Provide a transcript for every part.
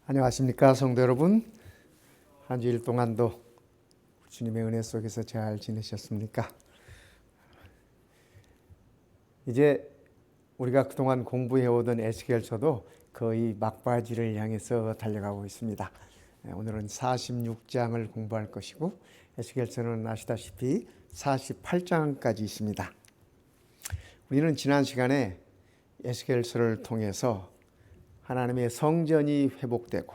안녕하십니까 성도 여러분. 한 주일 동안도 주님의 은혜 속에서 잘 지내셨습니까? 이제 우리가 그동안 공부해오던 에스겔서도 거의 막바지를 향해서 달려가고 있습니다. 오늘은 46장을 공부할 것이고 에스겔서는 아시다시피 48장까지 있습니다. 우리는 지난 시간에 에스겔서를 통해서 하나님의 성전이 회복되고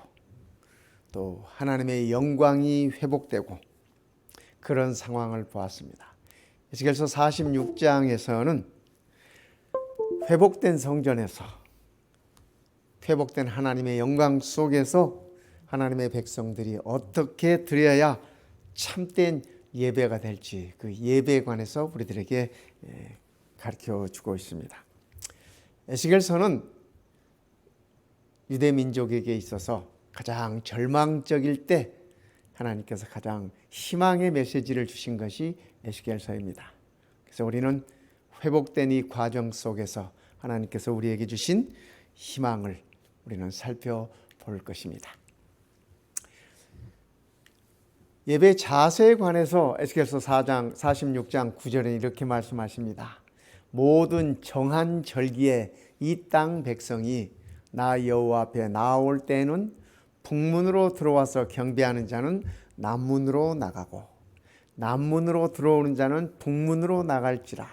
또 하나님의 영광이 회복되고 그런 상황을 보았습니다. 에스겔서 46장에서는 회복된 성전에서 회복된 하나님의 영광 속에서 하나님의 백성들이 어떻게 드려야 참된 예배가 될지 그 예배에 관해서 우리들에게 가르쳐 주고 있습니다. 에스겔서는 유대 민족에게 있어서 가장 절망적일 때 하나님께서 가장 희망의 메시지를 주신 것이 에스겔서입니다. 그래서 우리는 회복된 이 과정 속에서 하나님께서 우리에게 주신 희망을 우리는 살펴볼 것입니다. 예배 자세에 관해서 에스겔서 4장 46장 9절에 이렇게 말씀하십니다. 모든 정한 절기에 이 땅 백성이 나 여호와 앞에 나올 때에는 북문으로 들어와서 경배하는 자는 남문으로 나가고 남문으로 들어오는 자는 북문으로 나갈지라.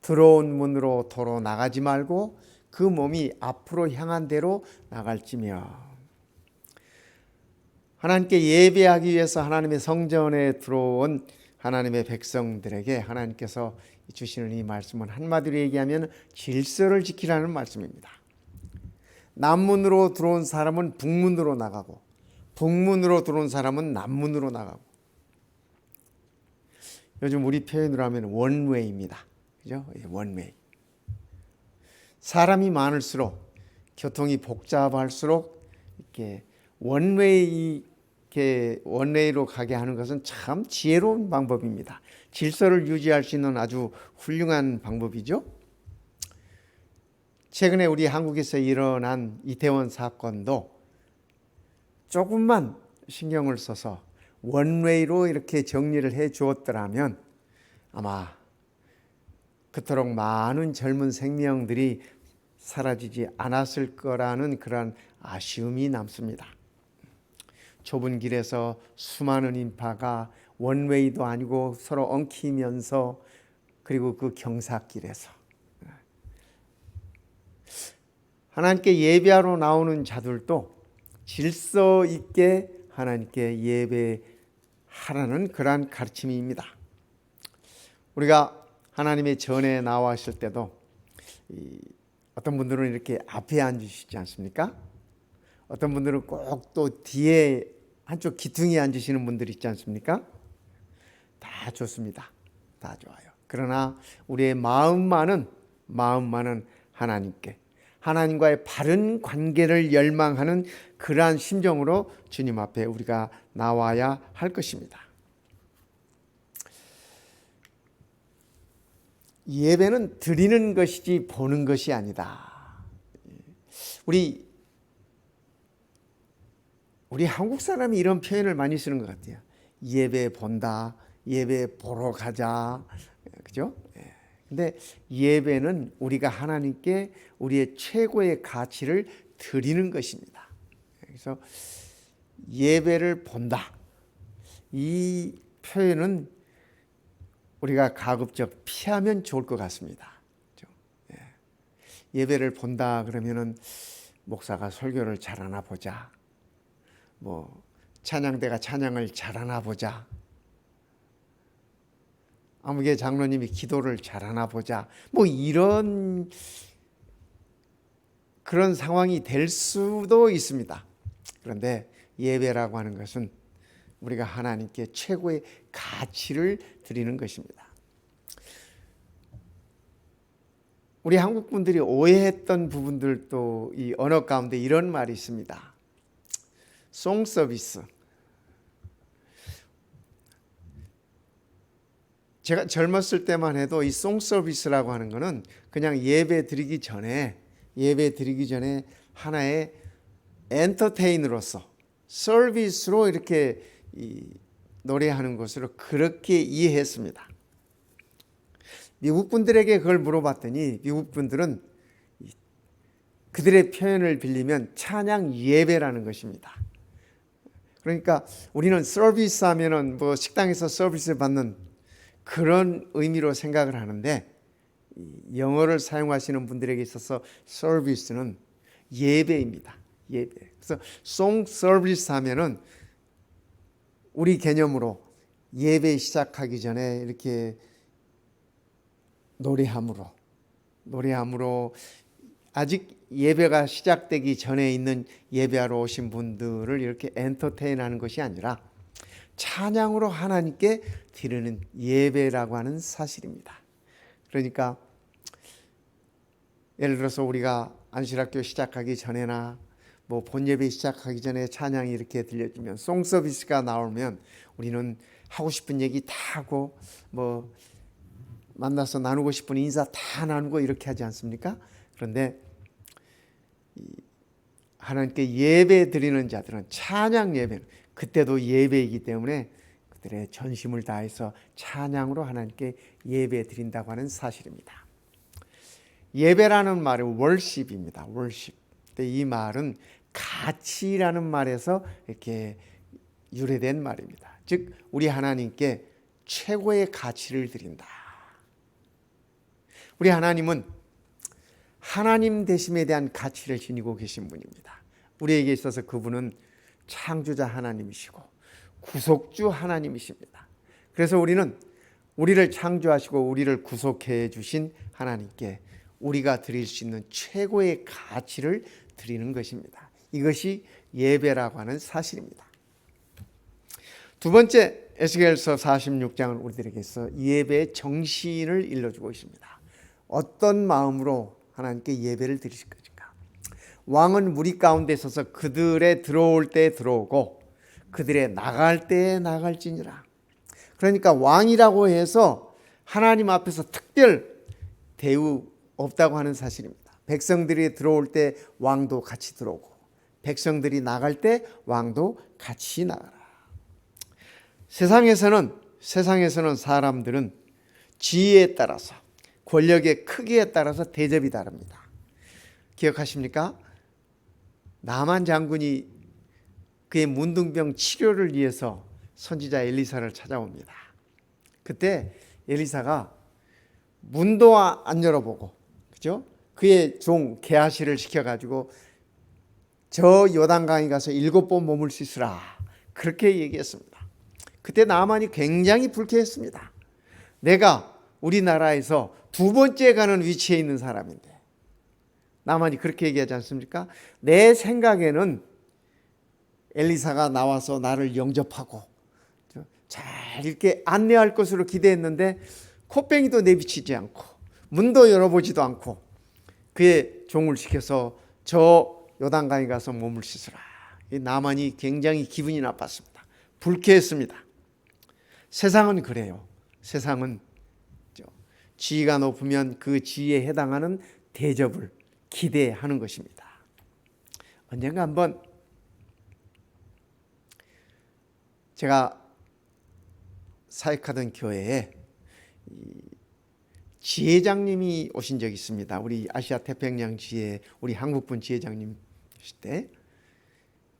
들어온 문으로 도로 나가지 말고 그 몸이 앞으로 향한 대로 나갈지며. 하나님께 예배하기 위해서 하나님의 성전에 들어온 하나님의 백성들에게 하나님께서 주시는 이 말씀은 한마디로 얘기하면 질서를 지키라는 말씀입니다. 남문으로 들어온 사람은 북문으로 나가고 북문으로 들어온 사람은 남문으로 나가고. 요즘 우리 표현으로 하면 원웨이입니다. 그죠? 원웨이. 사람이 많을수록 교통이 복잡할수록 이렇게 원웨이로 가게 하는 것은 참 지혜로운 방법입니다. 질서를 유지할 수 있는 아주 훌륭한 방법이죠. 최근에 우리 한국에서 일어난 이태원 사건도 조금만 신경을 써서 원웨이로 이렇게 정리를 해 주었더라면 아마 그토록 많은 젊은 생명들이 사라지지 않았을 거라는 그런 아쉬움이 남습니다. 좁은 길에서 수많은 인파가 원웨이도 아니고 서로 엉키면서 그리고 그 경사길에서 하나님께 예배하러 나오는 자들도 질서 있게 하나님께 예배하라는 그러한 가르침입니다. 우리가 하나님의 전에 나와실 때도 어떤 분들은 이렇게 앞에 앉으시지 않습니까? 어떤 분들은 꼭 또 뒤에 한쪽 기둥에 앉으시는 분들이 있지 않습니까? 다 좋습니다. 다 좋아요. 그러나 우리의 마음만은 하나님께 하나님과의 바른 관계를 열망하는 그러한 심정으로 주님 앞에 우리가 나와야 할 것입니다. 예배는 드리는 것이지 보는 것이 아니다. 우리 한국 사람이 이런 표현을 많이 쓰는 것 같아요. 예배 본다, 예배 보러 가자, 그죠? 근데 예배는 우리가 하나님께 우리의 최고의 가치를 드리는 것입니다. 그래서 예배를 본다. 이 표현은 우리가 가급적 피하면 좋을 것 같습니다. 예배를 본다 그러면은 목사가 설교를 잘하나 보자. 찬양대가 찬양을 잘하나 보자. 아무개 장로님이 기도를 잘하나 보자. 이런 그런 상황이 될 수도 있습니다. 그런데 예배라고 하는 것은 우리가 하나님께 최고의 가치를 드리는 것입니다. 우리 한국 분들이 오해했던 부분들도 이 언어 가운데 이런 말이 있습니다. 송 서비스. 제가 젊었을 때만 해도 이 송 서비스라고 하는 것은 그냥 예배 드리기 전에 하나의 엔터테인으로서 서비스로 이렇게 노래하는 것으로 그렇게 이해했습니다. 미국 분들에게 그걸 물어봤더니 미국 분들은 그들의 표현을 빌리면 찬양 예배라는 것입니다. 그러니까 우리는 서비스 하면은 뭐 식당에서 서비스 받는 그런 의미로 생각을 하는데, 영어를 사용하시는 분들에게 있어서 서비스는 예배입니다. 예배. 그래서 송 서비스 하면은 우리 개념으로 예배 시작하기 전에 이렇게 노래함으로 아직 예배가 시작되기 전에 있는 예배하러 오신 분들을 이렇게 엔터테인하는 것이 아니라 찬양으로 하나님께 드리는 예배라고 하는 사실입니다. 그러니까 예를 들어서 우리가 안식학교 시작하기 전에나 뭐 본예배 시작하기 전에 찬양이 이렇게 들려주면, 송 서비스가 나오면 우리는 하고 싶은 얘기 다 하고 뭐 만나서 나누고 싶은 인사 다 나누고 이렇게 하지 않습니까? 그런데 하나님께 예배 드리는 자들은 찬양 예배는 그때도 예배이기 때문에 그들의 전심을 다해서 찬양으로 하나님께 예배 드린다고 하는 사실입니다. 예배라는 말은 월십입니다. 월십. 이 말은 가치라는 말에서 이렇게 유래된 말입니다. 즉 우리 하나님께 최고의 가치를 드린다. 우리 하나님은 하나님 되심에 대한 가치를 지니고 계신 분입니다. 우리에게 있어서 그분은 창조자 하나님이시고 구속주 하나님이십니다. 그래서 우리는 우리를 창조하시고 우리를 구속해 주신 하나님께 우리가 드릴 수 있는 최고의 가치를 드리는 것입니다. 이것이 예배라고 하는 사실입니다. 두 번째, 에스겔서 46장은 우리들에게서 예배의 정신을 일러주고 있습니다. 어떤 마음으로 하나님께 예배를 드리실 것인가? 왕은 무리 가운데 서서 그들의 들어올 때 들어오고 그들의 나갈 때에 나갈지니라. 그러니까 왕이라고 해서 하나님 앞에서 특별 대우 없다고 하는 사실입니다. 백성들이 들어올 때 왕도 같이 들어오고 백성들이 나갈 때 왕도 같이 나가라. 세상에서는 사람들은 지위에 따라서, 권력의 크기에 따라서 대접이 다릅니다. 기억하십니까? 나만 장군이 그의 문둥병 치료를 위해서 선지자 엘리사를 찾아옵니다. 그때 엘리사가 문도 안 열어보고, 그죠? 그의 종 게하시를 시켜가지고 저 요단강에 가서 7번 몸을 씻으라, 그렇게 얘기했습니다. 그때 나만이 굉장히 불쾌했습니다. 내가 우리나라에서 두 번째 가는 위치에 있는 사람인데 나만이 그렇게 얘기하지 않습니까? 내 생각에는 엘리사가 나와서 나를 영접하고 잘 이렇게 안내할 것으로 기대했는데 콧뱅이도 내비치지 않고 문도 열어보지도 않고 그의 종을 시켜서 저 요단강에 가서 몸을 씻으라. 나만이 굉장히 기분이 나빴습니다. 불쾌했습니다. 세상은 그래요. 세상은 지위가 높으면 그 지위에 해당하는 대접을 기대하는 것입니다. 언젠가 한번 제가 사역하던 교회에 지회장님이 오신 적이 있습니다. 우리 아시아 태평양 지회, 우리 한국분 지회장님이실 때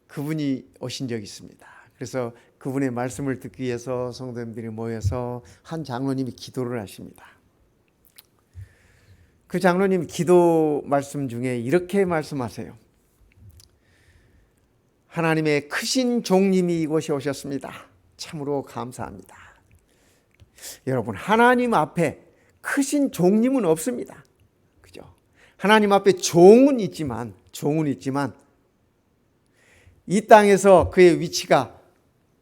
그분이 오신 적이 있습니다. 그래서 그분의 말씀을 듣기 위해서 성도님들이 모여서 한 장로님이 기도를 하십니다. 그 장로님 기도 말씀 중에 이렇게 말씀하세요. 하나님의 크신 종님이 이곳에 오셨습니다. 참으로 감사합니다. 여러분, 하나님 앞에 크신 종님은 없습니다. 그죠? 하나님 앞에 종은 있지만 이 땅에서 그의 위치가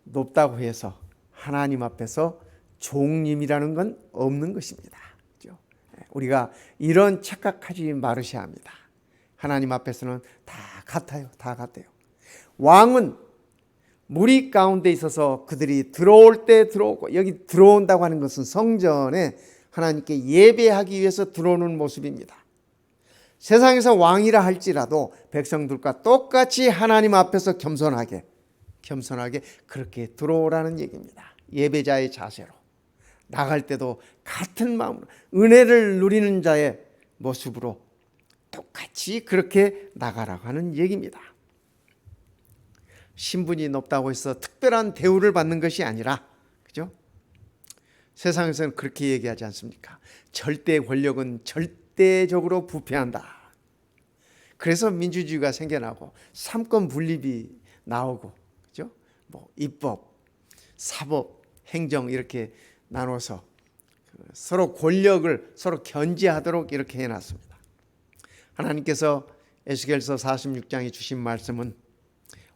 높다고 해서 하나님 앞에서 종님이라는 건 없는 것입니다. 그죠? 우리가 이런 착각하지 말으셔야 합니다. 하나님 앞에서는 다 같아요. 다 같아요. 왕은 무리 가운데 있어서 그들이 들어올 때 들어오고, 여기 들어온다고 하는 것은 성전에 하나님께 예배하기 위해서 들어오는 모습입니다. 세상에서 왕이라 할지라도 백성들과 똑같이 하나님 앞에서 겸손하게 그렇게 들어오라는 얘기입니다. 예배자의 자세로 나갈 때도 같은 마음으로 은혜를 누리는 자의 모습으로 똑같이 그렇게 나가라고 하는 얘기입니다. 신분이 높다고 해서 특별한 대우를 받는 것이 아니라, 그죠? 세상에서는 그렇게 얘기하지 않습니까? 절대 권력은 절대적으로 부패한다. 그래서 민주주의가 생겨나고 삼권 분립이 나오고, 그죠? 입법, 사법, 행정 이렇게 나눠서 서로 권력을 서로 견제하도록 이렇게 해놨습니다. 하나님께서 에스겔서 46장에 주신 말씀은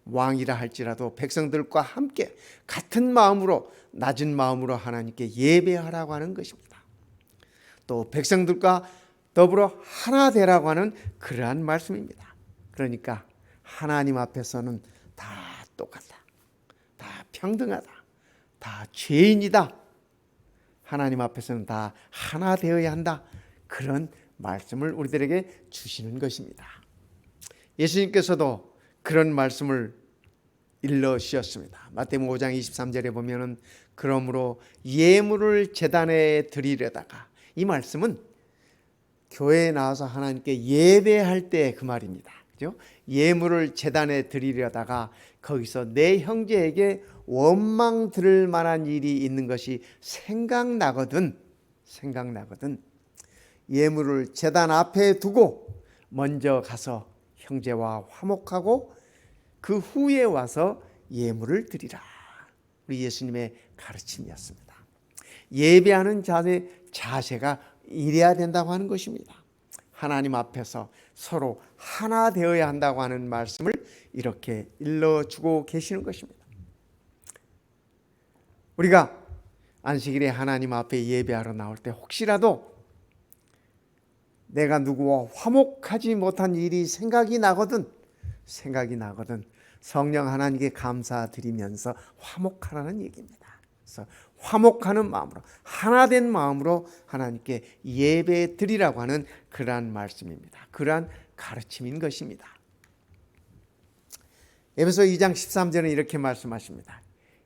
왕이라 할지라도 백성들과 함께 같은 마음으로 낮은 마음으로 하나님께 예배하라고 하는 것입니다. 또 백성들과 더불어 하나 되라고 하는 그러한 말씀입니다. 그러니까 하나님 앞에서는 다 똑같다, 다 평등하다, 다 죄인이다, 하나님 앞에서는 다 하나 되어야 한다, 그런 말씀을 우리들에게 주시는 것입니다. 예수님께서도 그런 말씀을 일러 주셨습니다. 마태복음 5장 23절에 보면은 그러므로 예물을 제단에 드리려다가, 이 말씀은 교회에 나와서 하나님께 예배할 때 그 말입니다. 그죠? 예물을 제단에 드리려다가 거기서 내 형제에게 원망 들을 만한 일이 있는 것이 생각나거든 예물을 제단 앞에 두고 먼저 가서 형제와 화목하고 그 후에 와서 예물을 드리라. 우리 예수님의 가르침이었습니다. 예배하는 자세가 이래야 된다고 하는 것입니다. 하나님 앞에서 서로 하나 되어야 한다고 하는 말씀을 이렇게 일러주고 계시는 것입니다. 우리가 안식일에 하나님 앞에 예배하러 나올 때 혹시라도 내가 누구와 화목하지 못한 일이 생각이 나거든 성령 하나님께 감사드리면서 화목하라는 얘기입니다. 그래서 화목하는 마음으로, 하나된 마음으로 하나님께 예배 드리라고 하는 그러한 말씀입니다. 그러한 가르침인 것입니다. 에베소 2장 13절은 이렇게 말씀하십니다.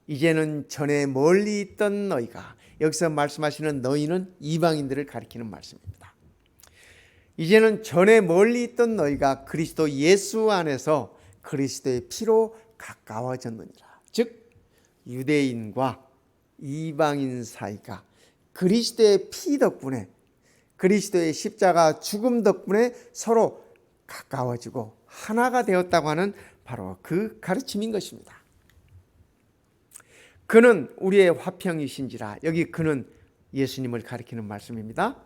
이제는 전에 멀리 있던 너희가, 여기서 말씀하시는 너희는 이방인들을 가리키는 말씀입니다. 이제는 전에 멀리 있던 너희가 그리스도 예수 안에서 그리스도의 피로 가까워졌느니라. 즉 유대인과 이방인 사이가 그리스도의 피 덕분에, 그리스도의 십자가 죽음 덕분에 서로 가까워지고 하나가 되었다고 하는 바로 그 가르침인 것입니다. 그는 우리의 화평이신지라. 여기 그는 예수님을 가리키는 말씀입니다.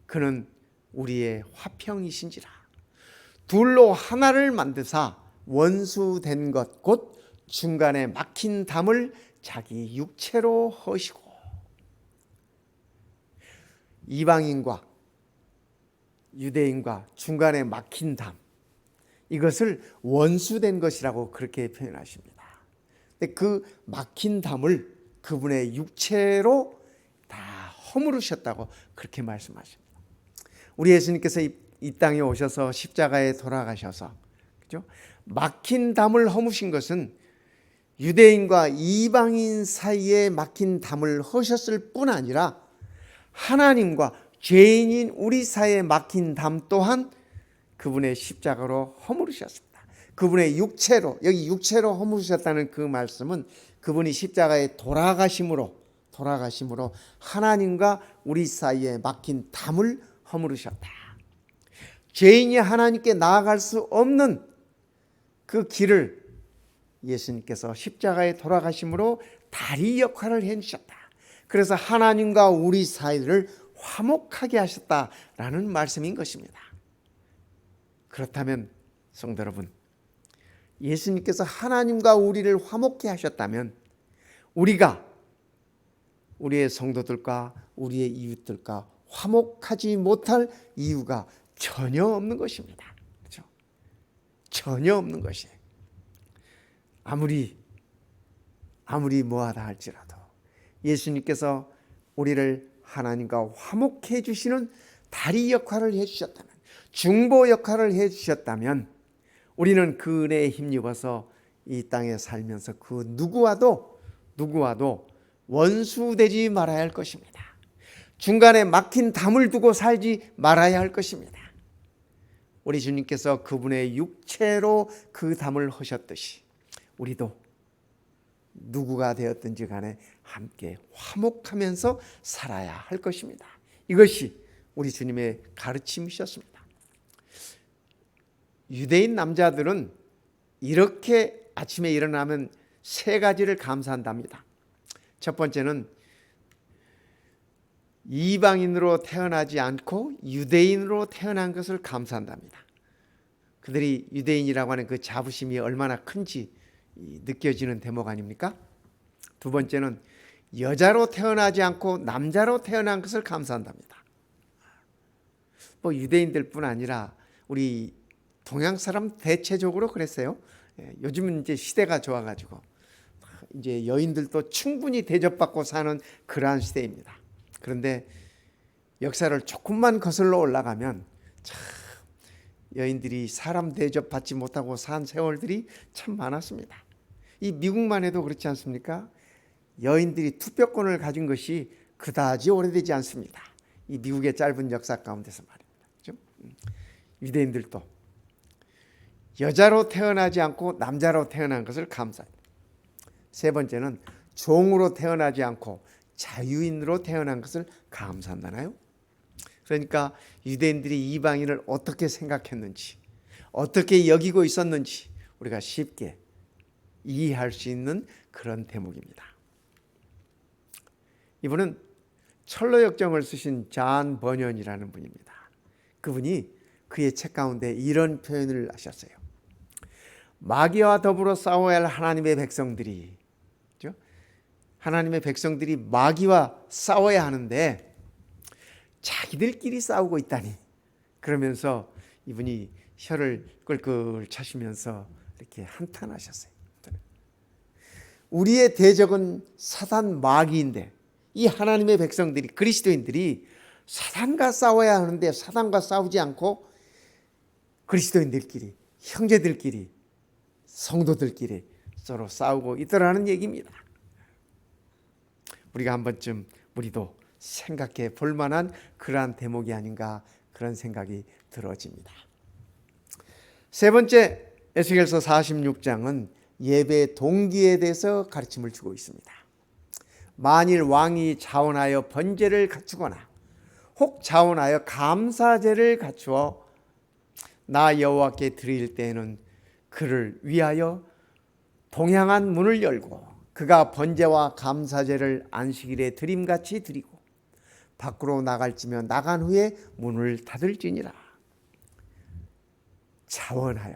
그는 우리의 화평이신지라. 둘로 하나를 만드사 원수된 것 곧 중간에 막힌 담을 자기 육체로 허시고. 이방인과 유대인과 중간에 막힌 담, 이것을 원수된 것이라고 그렇게 표현하십니다. 근데 그 막힌 담을 그분의 육체로 다 허물으셨다고 그렇게 말씀하십니다. 우리 예수님께서 이 땅에 오셔서 십자가에 돌아가셔서, 그죠? 막힌 담을 허무신 것은 유대인과 이방인 사이에 막힌 담을 허셨을 뿐 아니라 하나님과 죄인인 우리 사이에 막힌 담 또한 그분의 십자가로 허물으셨습니다. 그분의 육체로, 여기 육체로 허물으셨다는 그 말씀은 그분이 십자가에 돌아가심으로 하나님과 우리 사이에 막힌 담을 허물으셨다. 죄인이 하나님께 나아갈 수 없는 그 길을 예수님께서 십자가에 돌아가심으로 다리 역할을 해주셨다. 그래서 하나님과 우리 사이를 화목하게 하셨다라는 말씀인 것입니다. 그렇다면 성도 여러분, 예수님께서 하나님과 우리를 화목케 하셨다면 우리가 우리의 성도들과 우리의 이웃들과 화목하지 못할 이유가 전혀 없는 것입니다. 그렇죠? 전혀 없는 것이에요. 아무리 뭐하다 할지라도 예수님께서 우리를 하나님과 화목해 주시는 다리 역할을 해주셨다면, 중보 역할을 해 주셨다면 우리는 그 은혜에 힘입어서 이 땅에 살면서 그 누구와도 원수되지 말아야 할 것입니다. 중간에 막힌 담을 두고 살지 말아야 할 것입니다. 우리 주님께서 그분의 육체로 그 담을 허셨듯이 우리도 누구가 되었든지 간에 함께 화목하면서 살아야 할 것입니다. 이것이 우리 주님의 가르침이셨습니다. 유대인 남자들은 이렇게 아침에 일어나면 세 가지를 감사한답니다. 첫 번째는 이방인으로 태어나지 않고 유대인으로 태어난 것을 감사한답니다. 그들이 유대인이라고 하는 그 자부심이 얼마나 큰지 느껴지는 대목 아닙니까? 두 번째는 여자로 태어나지 않고 남자로 태어난 것을 감사한답니다. 유대인들뿐 아니라 우리 동양 사람 대체적으로 그랬어요. 요즘은 이제 시대가 좋아가지고 이제 여인들도 충분히 대접받고 사는 그러한 시대입니다. 그런데 역사를 조금만 거슬러 올라가면 참 여인들이 사람 대접받지 못하고 산 세월들이 참 많았습니다. 이 미국만 해도 그렇지 않습니까? 여인들이 투표권을 가진 것이 그다지 오래되지 않습니다. 이 미국의 짧은 역사 가운데서 말입니다. 그렇죠? 유대인들도 여자로 태어나지 않고 남자로 태어난 것을 감사합니다. 세 번째는 종으로 태어나지 않고 자유인으로 태어난 것을 감사한다나요? 그러니까 유대인들이 이방인을 어떻게 생각했는지, 어떻게 여기고 있었는지 우리가 쉽게 이해할 수 있는 그런 대목입니다. 이분은 철로역정을 쓰신 잔 버년이라는 분입니다. 그분이 그의 책 가운데 이런 표현을 하셨어요. 마귀와 더불어 싸워야 할 하나님의 백성들이, 하나님의 백성들이 마귀와 싸워야 하는데 자기들끼리 싸우고 있다니. 그러면서 이분이 혀를 끌끌 차시면서 이렇게 한탄하셨어요. 우리의 대적은 사단 마귀인데 이 하나님의 백성들이, 그리스도인들이 사단과 싸워야 하는데 사단과 싸우지 않고 그리스도인들끼리, 형제들끼리, 성도들끼리 서로 싸우고 있더라는 얘기입니다. 우리가 한 번쯤 우리도 생각해 볼 만한 그러한 대목이 아닌가, 그런 생각이 들어집니다. 세 번째, 에스겔서 46장은 예배 동기에 대해서 가르침을 주고 있습니다. 만일 왕이 자원하여 번제를 갖추거나 혹 자원하여 감사제를 갖추어 나 여호와께 드릴 때에는 그를 위하여 동향한 문을 열고 그가 번제와 감사제를 안식일에 드림같이 드리고 밖으로 나갈지며 나간 후에 문을 닫을지니라. 자원하여,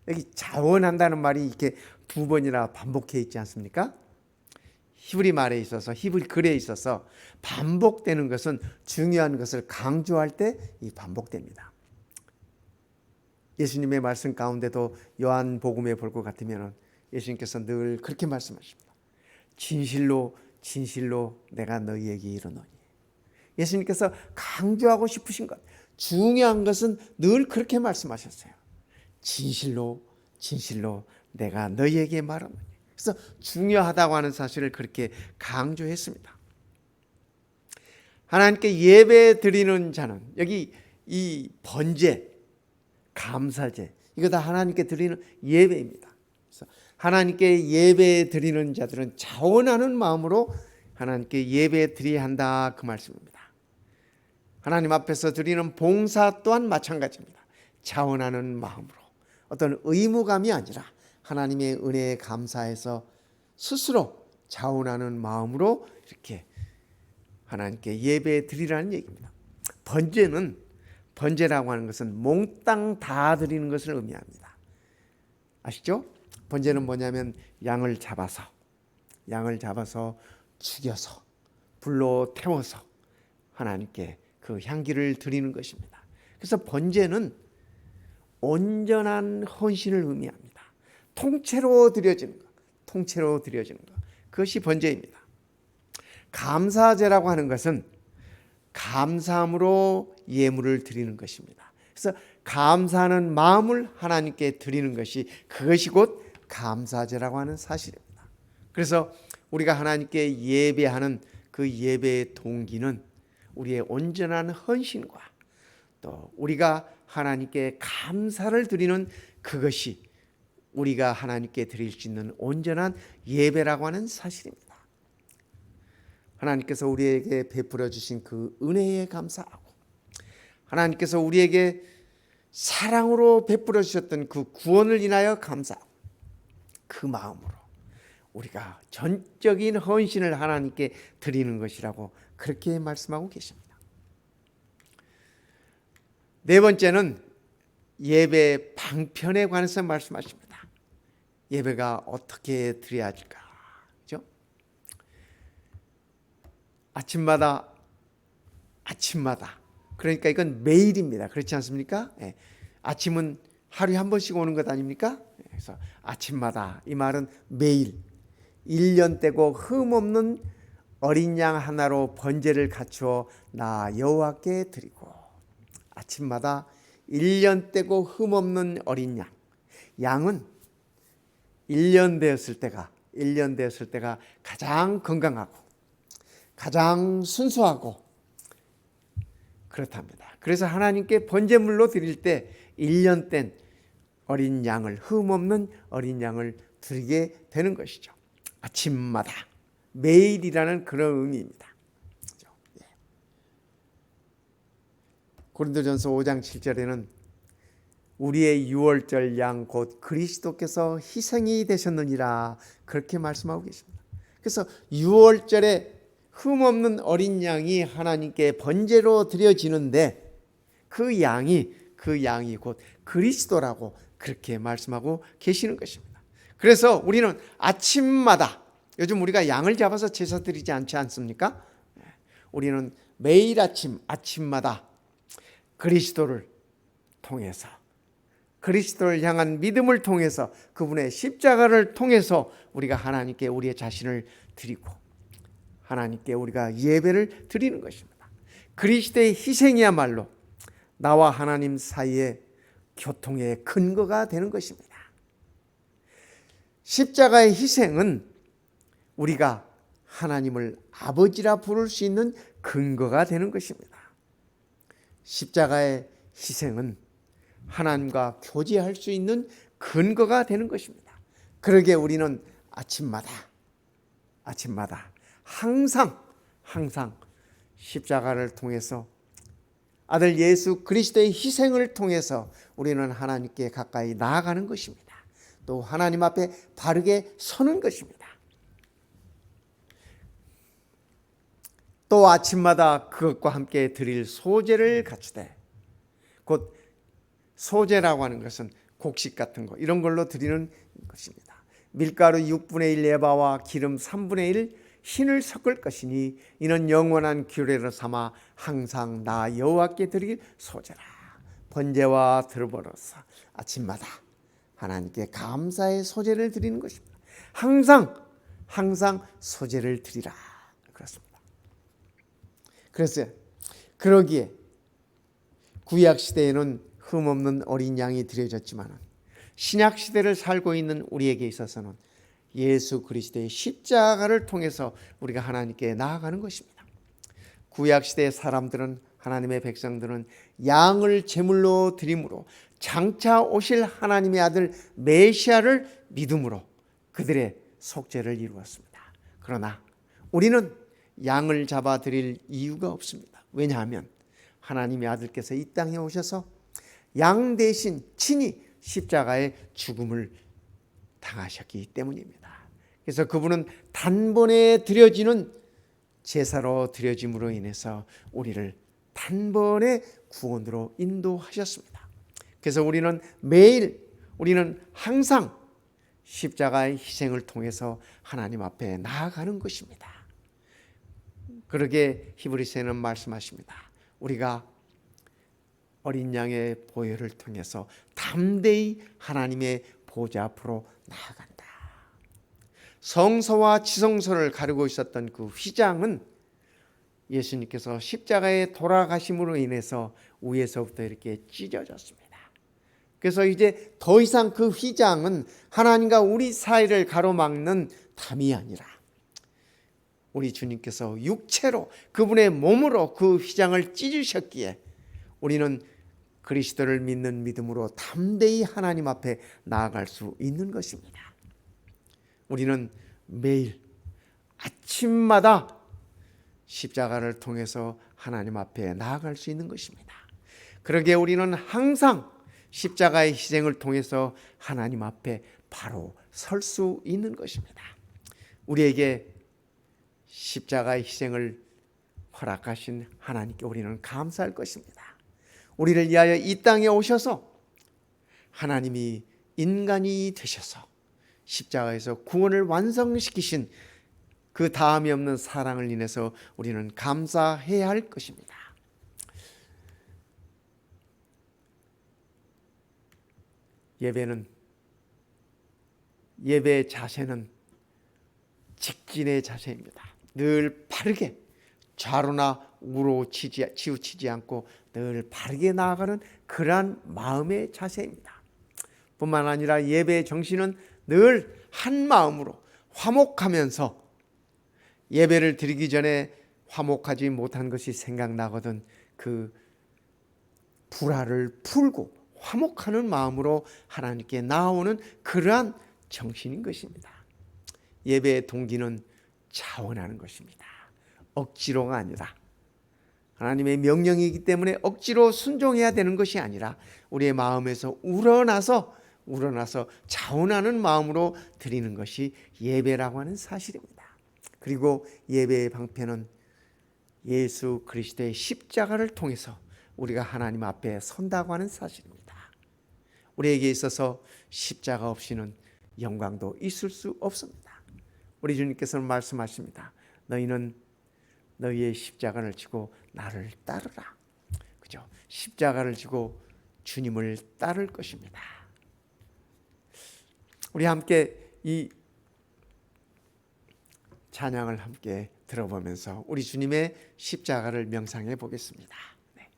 여기 자원한다는 말이 이렇게 두 번이나 반복해 있지 않습니까? 히브리 말에 있어서, 히브리 글에 있어서 반복되는 것은 중요한 것을 강조할 때 이 반복됩니다. 예수님의 말씀 가운데도 요한복음에 볼 것 같으면 예수님께서 늘 그렇게 말씀하십니다. 진실로 진실로 내가 너희에게 이르노니. 예수님께서 강조하고 싶으신 것, 중요한 것은 늘 그렇게 말씀하셨어요. 진실로 진실로 내가 너희에게 말하노니. 그래서 중요하다고 하는 사실을 그렇게 강조했습니다. 하나님께 예배 드리는 자는, 여기 이 번제, 감사제, 이거 다 하나님께 드리는 예배입니다. 그래서 하나님께 예배 드리는 자들은 자원하는 마음으로 하나님께 예배 드려야 한다, 그 말씀입니다. 하나님 앞에서 드리는 봉사 또한 마찬가지입니다. 자원하는 마음으로, 어떤 의무감이 아니라 하나님의 은혜에 감사해서 스스로 자원하는 마음으로 이렇게 하나님께 예배 드리라는 얘기입니다. 번제라고 하는 것은 몽땅 다 드리는 것을 의미합니다. 아시죠? 번제는 뭐냐면 양을 잡아서 죽여서 불로 태워서 하나님께 그 향기를 드리는 것입니다. 그래서 번제는 온전한 헌신을 의미합니다. 통째로 드려지는 것, 그것이 번제입니다. 감사제라고 하는 것은 감사함으로 예물을 드리는 것입니다. 그래서 감사하는 마음을 하나님께 드리는 것이, 그것이 곧 감사제라고 하는 사실입니다. 그래서 우리가 하나님께 예배하는 그 예배의 동기는 우리의 온전한 헌신과 또 우리가 하나님께 감사를 드리는 그것이 우리가 하나님께 드릴 수 있는 온전한 예배라고 하는 사실입니다. 하나님께서 우리에게 베풀어 주신 그 은혜에 감사하고, 하나님께서 우리에게 사랑으로 베풀어 주셨던 그 구원을 인하여 감사하고, 그 마음으로 우리가 전적인 헌신을 하나님께 드리는 것이라고 그렇게 말씀하고 계십니다. 네 번째는 예배 방편에 관해서 말씀하십니다. 예배가 어떻게 드려야 할까? 그죠? 아침마다, 그러니까 이건 매일입니다. 그렇지 않습니까? 예. 아침은 하루에 한 번씩 오는 것 아닙니까? 그래서 아침마다, 이 말은 매일 1년 떼고 흠없는 어린 양 하나로 번제를 갖추어 나 여호와께 드리고, 아침마다 1년 떼고 흠없는 어린 양. 양은 1년 되었을 때가 가장 건강하고 가장 순수하고 그렇답니다. 그래서 하나님께 번제물로 드릴 때 1년 된 어린 양을, 흠없는 어린 양을 드리게 되는 것이죠. 아침마다, 매일이라는 그런 의미입니다. 고린도전서 5장 7절에는 우리의 유월절 양 곧 그리스도께서 희생이 되셨느니라, 그렇게 말씀하고 계십니다. 그래서 유월절에 흠없는 어린 양이 하나님께 번제로 드려지는데 그 양이 곧 그리스도라고 그렇게 말씀하고 계시는 것입니다. 그래서 우리는 아침마다, 요즘 우리가 양을 잡아서 제사 드리지 않지 않습니까? 우리는 매일 아침마다 그리스도를 통해서, 그리스도를 향한 믿음을 통해서, 그분의 십자가를 통해서 우리가 하나님께 우리의 자신을 드리고 하나님께 우리가 예배를 드리는 것입니다. 그리스도의 희생이야말로 나와 하나님 사이의 교통의 근거가 되는 것입니다. 십자가의 희생은 우리가 하나님을 아버지라 부를 수 있는 근거가 되는 것입니다. 십자가의 희생은 하나님과 교제할 수 있는 근거가 되는 것입니다. 그러기에 우리는 아침마다 항상 십자가를 통해서, 아들 예수 그리스도의 희생을 통해서 우리는 하나님께 가까이 나아가는 것입니다. 또 하나님 앞에 바르게 서는 것입니다. 또 아침마다 그것과 함께 드릴 소제를 갖추되, 곧 소제라고 하는 것은 곡식 같은 거, 이런 걸로 드리는 것입니다. 밀가루 6분의 1 에바와 기름 3분의 1 흰을 섞을 것이니 이는 영원한 규례로 삼아 항상 나 여호와께 드릴 소제라. 번제와 들어버려서 아침마다 하나님께 감사의 소제를 드리는 것입니다. 항상 소제를 드리라, 그렇습니다. 그래서 그러기에 구약 시대에는 흠없는 어린 양이 드려졌지만 신약 시대를 살고 있는 우리에게 있어서는 예수 그리스도의 십자가를 통해서 우리가 하나님께 나아가는 것입니다. 구약 시대의 사람들은, 하나님의 백성들은 양을 제물로 드림으로 장차 오실 하나님의 아들 메시아를 믿음으로 그들의 속죄를 이루었습니다. 그러나 우리는 양을 잡아 드릴 이유가 없습니다. 왜냐하면 하나님의 아들께서 이 땅에 오셔서 양 대신 친히 십자가의 죽음을 당하셨기 때문입니다. 그래서 그분은 단번에 드려지는 제사로 드려짐으로 인해서 우리를 단번에 구원으로 인도하셨습니다. 그래서 우리는 항상 십자가의 희생을 통해서 하나님 앞에 나아가는 것입니다. 그러게 히브리서에는 말씀하십니다. 우리가 어린 양의 보혈을 통해서 담대히 하나님의 보좌 앞으로 나아간다. 성소와 지성소를 가리고 있었던 그 휘장은 예수님께서 십자가에 돌아가심으로 인해서 위에서부터 이렇게 찢어졌습니다. 그래서 이제 더 이상 그 휘장은 하나님과 우리 사이를 가로막는 담이 아니라 우리 주님께서 육체로 그분의 몸으로 그 휘장을 찢으셨기에 우리는 그리스도를 믿는 믿음으로 담대히 하나님 앞에 나아갈 수 있는 것입니다. 우리는 매일 아침마다 십자가를 통해서 하나님 앞에 나아갈 수 있는 것입니다. 그러기에 우리는 항상 십자가의 희생을 통해서 하나님 앞에 바로 설 수 있는 것입니다. 우리에게 십자가의 희생을 허락하신 하나님께 우리는 감사할 것입니다. 우리를 위하여 이 땅에 오셔서 하나님이 인간이 되셔서 십자가에서 구원을 완성시키신 그 다함이 없는 사랑을 인해서 우리는 감사해야 할 것입니다. 예배의 자세는 직진의 자세입니다. 늘 바르게 좌로나 우로 치우치지 않고 늘 바르게 나아가는 그러한 마음의 자세입니다. 뿐만 아니라 예배의 정신은 늘 한 마음으로 화목하면서 예배를 드리기 전에 화목하지 못한 것이 생각나거든 그 불화를 풀고 화목하는 마음으로 하나님께 나아오는 그러한 정신인 것입니다. 예배의 동기는 자원하는 것입니다. 억지로가 아니라 하나님의 명령이기 때문에 억지로 순종해야 되는 것이 아니라 우리의 마음에서 우러나서 자원하는 마음으로 드리는 것이 예배라고 하는 사실입니다. 그리고 예배의 방편은 예수 그리스도의 십자가를 통해서 우리가 하나님 앞에 선다고 하는 사실입니다. 우리에게 있어서 십자가 없이는 영광도 있을 수 없습니다. 우리 주님께서는 말씀하십니다. 너희는 너희의 십자가를 지고 나를 따르라. 그죠? 십자가를 지고 주님을 따를 것입니다. 우리 함께 이 찬양을 함께 들어보면서 우리 주님의 십자가를 명상해 보겠습니다. 네.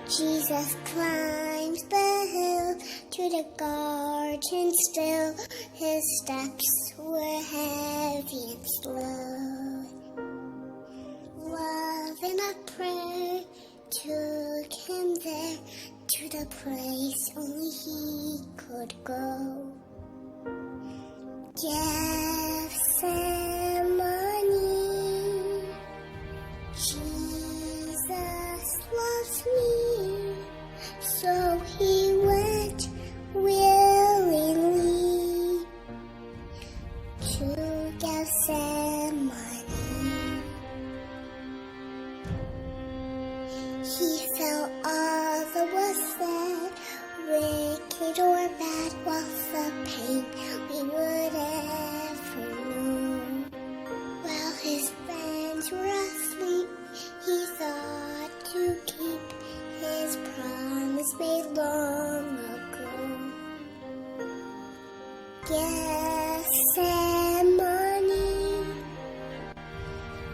Jesus climbs the hill to the garden still. His steps were heavy and slow. Love and a prayer took him there to the place only he could go. Gethsemane, Jesus loves me, so he went willingly to Gethsemane. He felt all that was said, wicked or bad, was the pain we would ever know. While his friends were asleep, he thought to keep his promise made long ago. Gethsemane,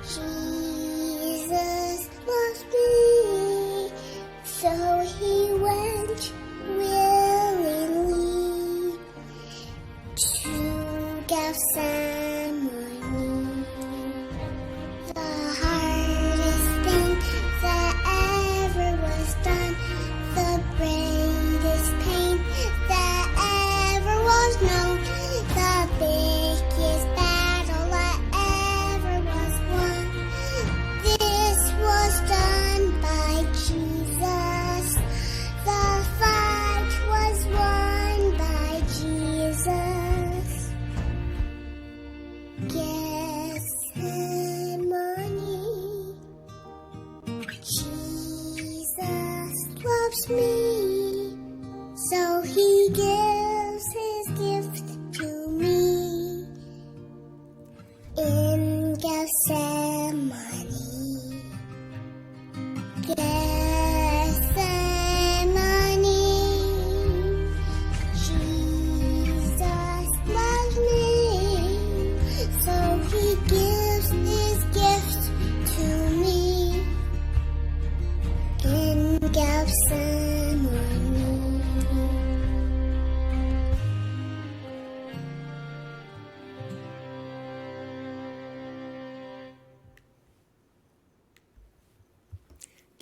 Jesus loves me, so he went willingly to Gethsemane. The hardest thing that ever was done, the greatest pain that ever was known, the biggest battle that ever was won. This was done by Jesus. The fight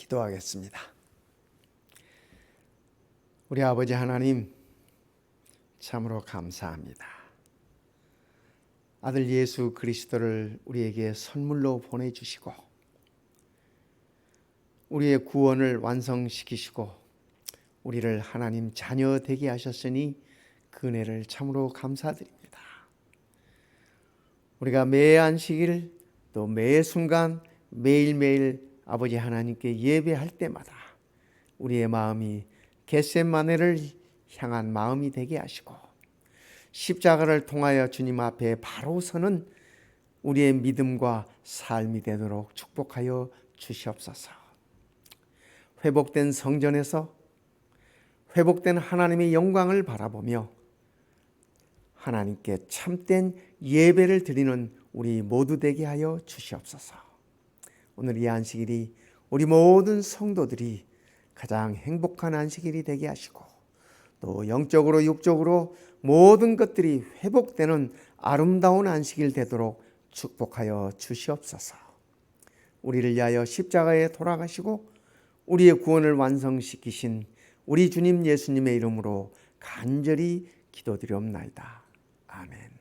기도하겠습니다. 우리 아버지 하나님, 참으로 감사합니다. 아들 예수 그리스도를 우리에게 선물로 보내주시고 우리의 구원을 완성시키시고 우리를 하나님 자녀 되게 하셨으니 그 은혜를 참으로 감사드립니다. 우리가 매 안식일 또 매 순간 매일매일 아버지 하나님께 예배할 때마다 우리의 마음이 겟세마네를 향한 마음이 되게 하시고 십자가를 통하여 주님 앞에 바로 서는 우리의 믿음과 삶이 되도록 축복하여 주시옵소서. 회복된 성전에서 회복된 하나님의 영광을 바라보며 하나님께 참된 예배를 드리는 우리 모두 되게 하여 주시옵소서. 오늘 이 안식일이 우리 모든 성도들이 가장 행복한 안식일이 되게 하시고 또 영적으로 육적으로 모든 것들이 회복되는 아름다운 안식일 되도록 축복하여 주시옵소서. 우리를 위하여 십자가에 돌아가시고 우리의 구원을 완성시키신 우리 주님 예수님의 이름으로 간절히 기도드리옵나이다. 아멘.